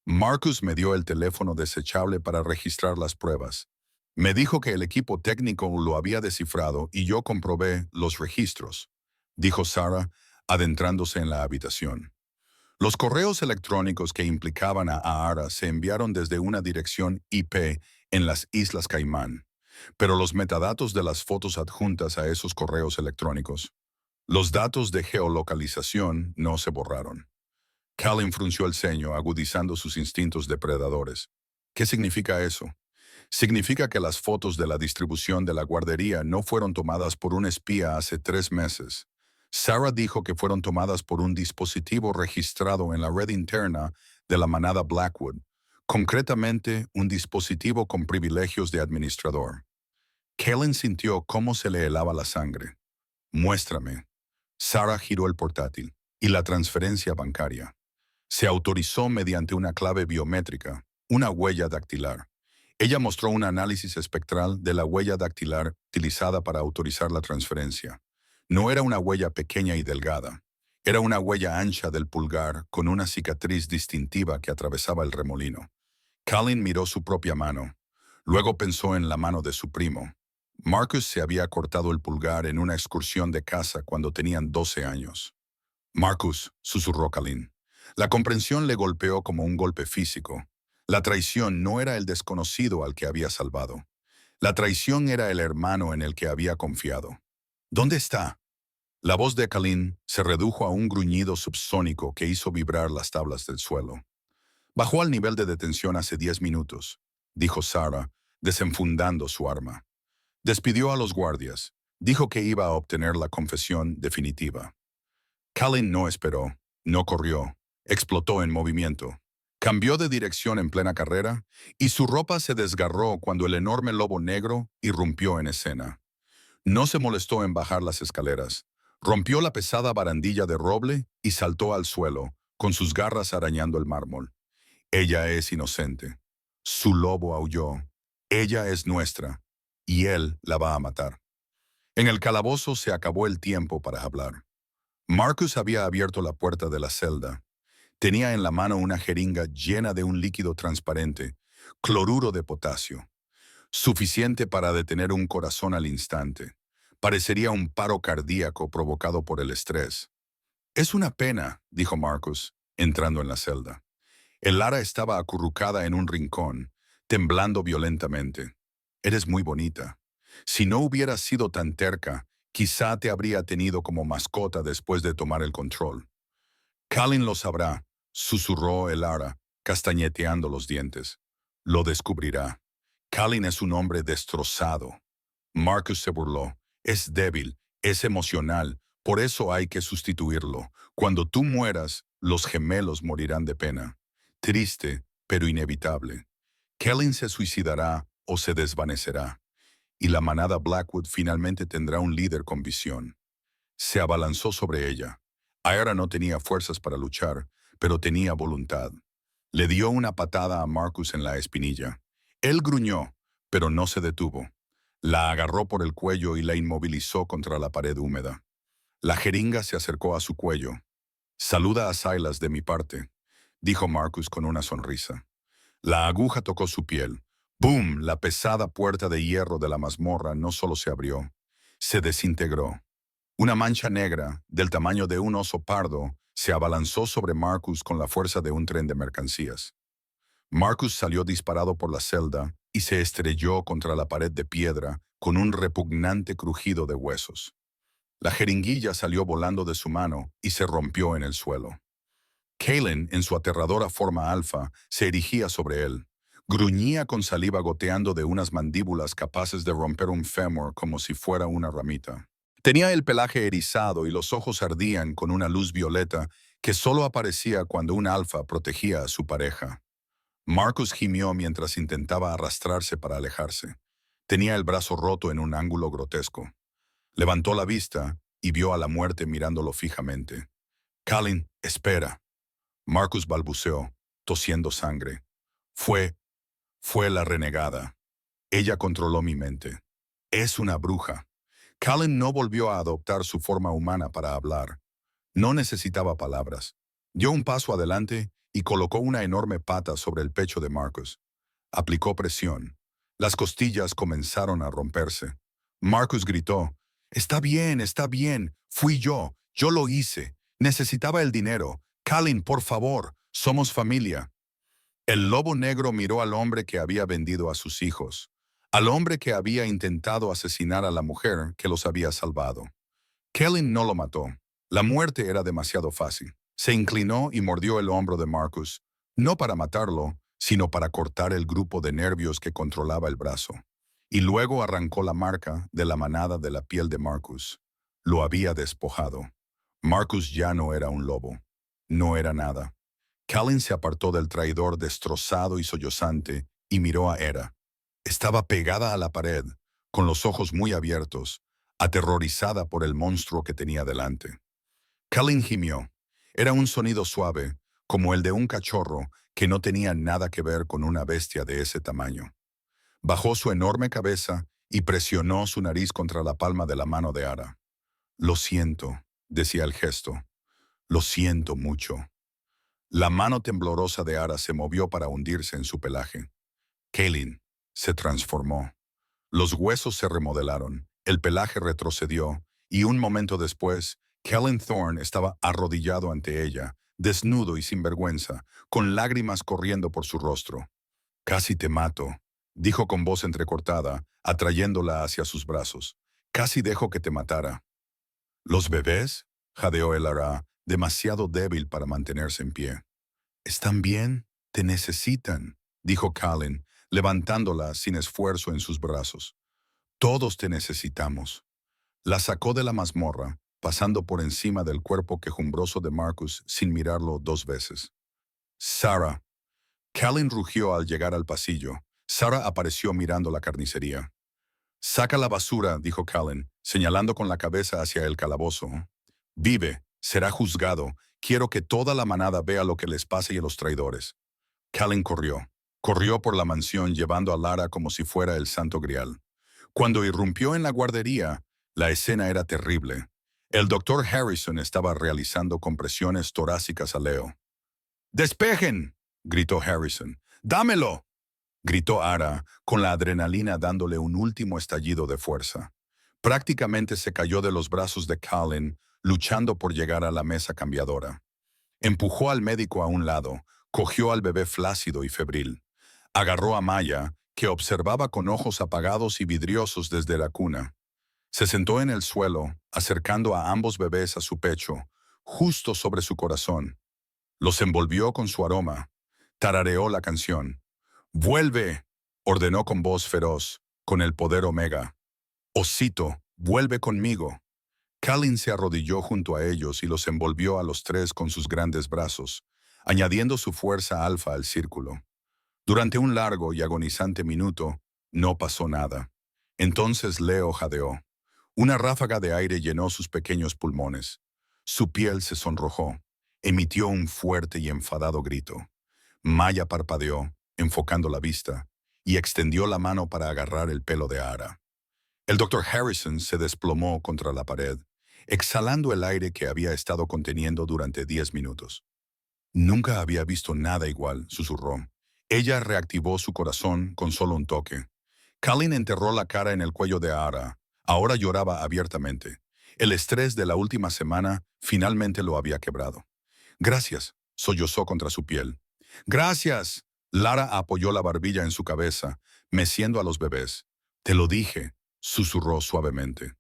Marcus me dio el teléfono desechable para registrar las pruebas. Me dijo que el equipo técnico lo había descifrado y yo comprobé los registros, dijo Sarah, adentrándose en la habitación. Los correos electrónicos que implicaban a Ara se enviaron desde una dirección IP en las Islas Caimán, pero los metadatos de las fotos adjuntas a esos correos electrónicos, los datos de geolocalización, no se borraron. Kellen frunció el ceño, agudizando sus instintos depredadores. ¿Qué significa eso? Significa que las fotos de la distribución de la guardería no fueron tomadas por un espía hace 3 meses. Sarah dijo que fueron tomadas por un dispositivo registrado en la red interna de la manada Blackwood, concretamente un dispositivo con privilegios de administrador. Kellen sintió cómo se le helaba la sangre. Muéstrame. Sarah giró el portátil y la transferencia bancaria. Se autorizó mediante una clave biométrica, una huella dactilar. Ella mostró un análisis espectral de la huella dactilar utilizada para autorizar la transferencia. No era una huella pequeña y delgada. Era una huella ancha del pulgar con una cicatriz distintiva que atravesaba el remolino. Kellen miró su propia mano. Luego pensó en la mano de su primo. Marcus se había cortado el pulgar en una excursión de caza cuando tenían 12 años. Marcus, susurró Kellen. La comprensión le golpeó como un golpe físico. La traición no era el desconocido al que había salvado. La traición era el hermano en el que había confiado. ¿Dónde está? La voz de Kellen se redujo a un gruñido subsónico que hizo vibrar las tablas del suelo. Bajó al nivel de detención hace 10 minutos, dijo Sarah, desenfundando su arma. Despidió a los guardias. Dijo que iba a obtener la confesión definitiva. Kellen no esperó, no corrió, explotó en movimiento. Cambió de dirección en plena carrera y su ropa se desgarró cuando el enorme lobo negro irrumpió en escena. No se molestó en bajar las escaleras. Rompió la pesada barandilla de roble y saltó al suelo, con sus garras arañando el mármol. Ella es inocente. Su lobo aulló. Ella es nuestra, y él la va a matar. En el calabozo se acabó el tiempo para hablar. Marcus había abierto la puerta de la celda. Tenía en la mano una jeringa llena de un líquido transparente, cloruro de potasio, suficiente para detener un corazón al instante. Parecería un paro cardíaco provocado por el estrés. Es una pena, dijo Marcus, entrando en la celda. El Lara estaba acurrucada en un rincón, temblando violentamente. Eres muy bonita. Si no hubieras sido tan terca, quizá te habría tenido como mascota después de tomar el control. Kalin lo sabrá, susurró Elara, castañeteando los dientes. Lo descubrirá. Kalin es un hombre destrozado. Marcus se burló. Es débil, es emocional, por eso hay que sustituirlo. Cuando tú mueras, los gemelos morirán de pena. Triste, pero inevitable. Kalin se suicidará o se desvanecerá, y la manada Blackwood finalmente tendrá un líder con visión. Se abalanzó sobre ella. Aira no tenía fuerzas para luchar, pero tenía voluntad. Le dio una patada a Marcus en la espinilla. Él gruñó, pero no se detuvo. La agarró por el cuello y la inmovilizó contra la pared húmeda. La jeringa se acercó a su cuello. «Saluda a Silas de mi parte», dijo Marcus con una sonrisa. La aguja tocó su piel. ¡Boom! La pesada puerta de hierro de la mazmorra no solo se abrió, se desintegró. Una mancha negra, del tamaño de un oso pardo, se abalanzó sobre Marcus con la fuerza de un tren de mercancías. Marcus salió disparado por la celda y se estrelló contra la pared de piedra con un repugnante crujido de huesos. La jeringuilla salió volando de su mano y se rompió en el suelo. Kalin, en su aterradora forma alfa, se erigía sobre él. Gruñía con saliva goteando de unas mandíbulas capaces de romper un fémur como si fuera una ramita. Tenía el pelaje erizado y los ojos ardían con una luz violeta que solo aparecía cuando un alfa protegía a su pareja. Marcus gimió mientras intentaba arrastrarse para alejarse. Tenía el brazo roto en un ángulo grotesco. Levantó la vista y vio a la muerte mirándolo fijamente. «Kalin, espera». Marcus balbuceó, tosiendo sangre. Fue la renegada. Ella controló mi mente. Es una bruja. Kalin no volvió a adoptar su forma humana para hablar. No necesitaba palabras. Dio un paso adelante y colocó una enorme pata sobre el pecho de Marcus. Aplicó presión. Las costillas comenzaron a romperse. Marcus gritó, está bien, fui yo lo hice. Necesitaba el dinero. Kalin, por favor, somos familia». El lobo negro miró al hombre que había vendido a sus hijos, al hombre que había intentado asesinar a la mujer que los había salvado. Kalin no lo mató. La muerte era demasiado fácil. Se inclinó y mordió el hombro de Marcus, no para matarlo, sino para cortar el grupo de nervios que controlaba el brazo. Y luego arrancó la marca de la manada de la piel de Marcus. Lo había despojado. Marcus ya no era un lobo. No era nada. Kalin se apartó del traidor destrozado y sollozante y miró a Hera. Estaba pegada a la pared, con los ojos muy abiertos, aterrorizada por el monstruo que tenía delante. Kalin gimió. Era un sonido suave, como el de un cachorro que no tenía nada que ver con una bestia de ese tamaño. Bajó su enorme cabeza y presionó su nariz contra la palma de la mano de Hera. «Lo siento», decía el gesto. «Lo siento mucho». La mano temblorosa de Hera se movió para hundirse en su pelaje. Kalin se transformó. Los huesos se remodelaron, el pelaje retrocedió, y un momento después, Kalin Thorne estaba arrodillado ante ella, desnudo y sin vergüenza, con lágrimas corriendo por su rostro. «Casi te mato», dijo con voz entrecortada, atrayéndola hacia sus brazos. «Casi dejo que te matara». «¿Los bebés?», jadeó Elara, demasiado débil para mantenerse en pie. «¿Están bien? Te necesitan», dijo Kalin, levantándola sin esfuerzo en sus brazos. «Todos te necesitamos». La sacó de la mazmorra, pasando por encima del cuerpo quejumbroso de Marcus sin mirarlo 2 veces. «Sarah». Kalin rugió al llegar al pasillo. Sarah apareció mirando la carnicería. «Saca la basura», dijo Kalin, señalando con la cabeza hacia el calabozo. «Vive, será juzgado. Quiero que toda la manada vea lo que les pase a los traidores». Kalin corrió. Corrió por la mansión llevando a Lara como si fuera el santo grial. Cuando irrumpió en la guardería, la escena era terrible. El doctor Harrison estaba realizando compresiones torácicas a Leo. «¡Despejen!», gritó Harrison. «¡Dámelo!», gritó Hera, con la adrenalina dándole un último estallido de fuerza. Prácticamente se cayó de los brazos de Kalin, luchando por llegar a la mesa cambiadora. Empujó al médico a un lado, cogió al bebé flácido y febril. Agarró a Maya, que observaba con ojos apagados y vidriosos desde la cuna. Se sentó en el suelo, acercando a ambos bebés a su pecho, justo sobre su corazón. Los envolvió con su aroma. Tarareó la canción. «¡Vuelve!», ordenó con voz feroz, con el poder Omega. «Osito, vuelve conmigo». Kalin se arrodilló junto a ellos y los envolvió a los tres con sus grandes brazos, añadiendo su fuerza alfa al círculo. Durante un largo y agonizante minuto, no pasó nada. Entonces Leo jadeó. Una ráfaga de aire llenó sus pequeños pulmones. Su piel se sonrojó. Emitió un fuerte y enfadado grito. Maya parpadeó, enfocando la vista, y extendió la mano para agarrar el pelo de Ara. El Dr. Harrison se desplomó contra la pared, exhalando el aire que había estado conteniendo durante 10 minutos. «Nunca había visto nada igual», susurró. Ella reactivó su corazón con solo un toque. Kalin enterró la cara en el cuello de Ara. Ahora lloraba abiertamente. El estrés de la última semana finalmente lo había quebrado. «Gracias», sollozó contra su piel. «Gracias». Lara apoyó la barbilla en su cabeza, meciendo a los bebés. «Te lo dije», susurró suavemente.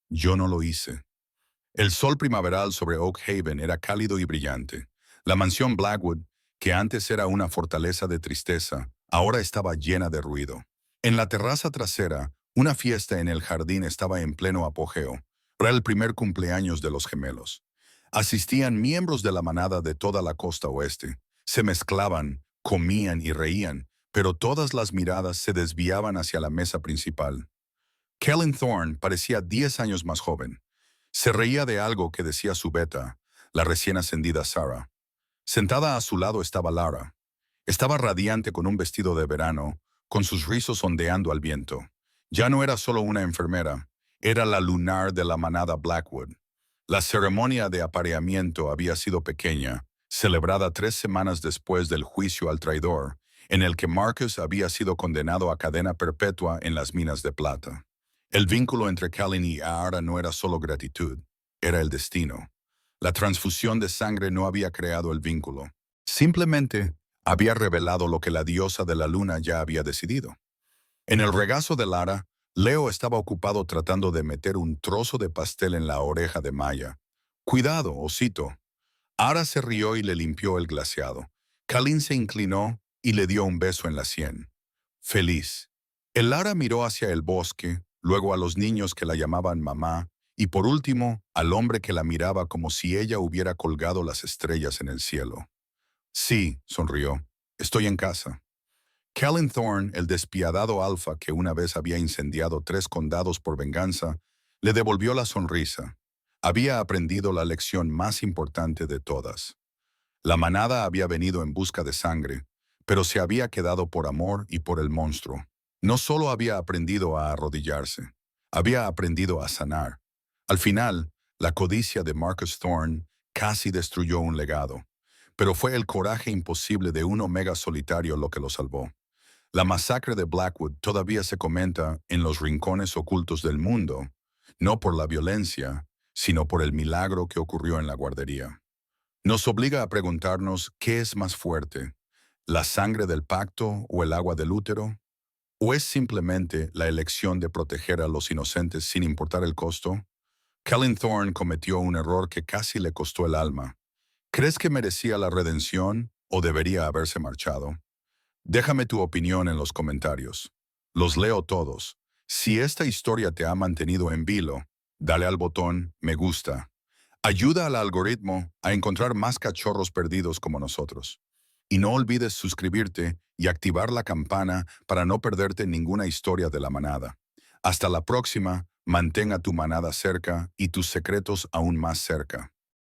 «Yo no lo hice». El sol primaveral sobre Oak Haven era cálido y brillante. La mansión Blackwood, que antes era una fortaleza de tristeza, ahora estaba llena de ruido. En la terraza trasera, una fiesta en el jardín estaba en pleno apogeo. Era el primer cumpleaños de los gemelos. Asistían miembros de la manada de toda la costa oeste. Se mezclaban, comían y reían, pero todas las miradas se desviaban hacia la mesa principal. Kellen Thorne parecía 10 años más joven. Se reía de algo que decía su beta, la recién ascendida Sarah. Sentada a su lado estaba Lara. Estaba radiante con un vestido de verano, con sus rizos ondeando al viento. Ya no era solo una enfermera, era la lunar de la manada Blackwood. La ceremonia de apareamiento había sido pequeña, celebrada 3 semanas después del juicio al traidor, en el que Marcus había sido condenado a cadena perpetua en las minas de plata. El vínculo entre Kalin y Ara no era solo gratitud, era el destino. La transfusión de sangre no había creado el vínculo. Simplemente había revelado lo que la diosa de la luna ya había decidido. En el regazo de Lara, Leo estaba ocupado tratando de meter un trozo de pastel en la oreja de Maya. «Cuidado, osito». Ara se rió y le limpió el glaseado. Kalin se inclinó y le dio un beso en la sien. Feliz. El Lara miró hacia el bosque, luego a los niños que la llamaban mamá, y por último, al hombre que la miraba como si ella hubiera colgado las estrellas en el cielo. «Sí», sonrió, «estoy en casa». Kellen Thorne, el despiadado alfa que una vez había incendiado 3 condados por venganza, le devolvió la sonrisa. Había aprendido la lección más importante de todas. La manada había venido en busca de sangre, pero se había quedado por amor y por el monstruo. No solo había aprendido a arrodillarse, había aprendido a sanar. Al final, la codicia de Marcus Thorne casi destruyó un legado, pero fue el coraje imposible de un Omega solitario lo que lo salvó. La masacre de Blackwood todavía se comenta en los rincones ocultos del mundo, no por la violencia, sino por el milagro que ocurrió en la guardería. Nos obliga a preguntarnos qué es más fuerte, la sangre del pacto o el agua del útero, o es simplemente la elección de proteger a los inocentes sin importar el costo. Kellen Thorne cometió un error que casi le costó el alma. ¿Crees que merecía la redención o debería haberse marchado? Déjame tu opinión en los comentarios. Los leo todos. Si esta historia te ha mantenido en vilo, dale al botón me gusta. Ayuda al algoritmo a encontrar más cachorros perdidos como nosotros. Y no olvides suscribirte y activar la campana para no perderte ninguna historia de la manada. Hasta la próxima, mantenga tu manada cerca y tus secretos aún más cerca.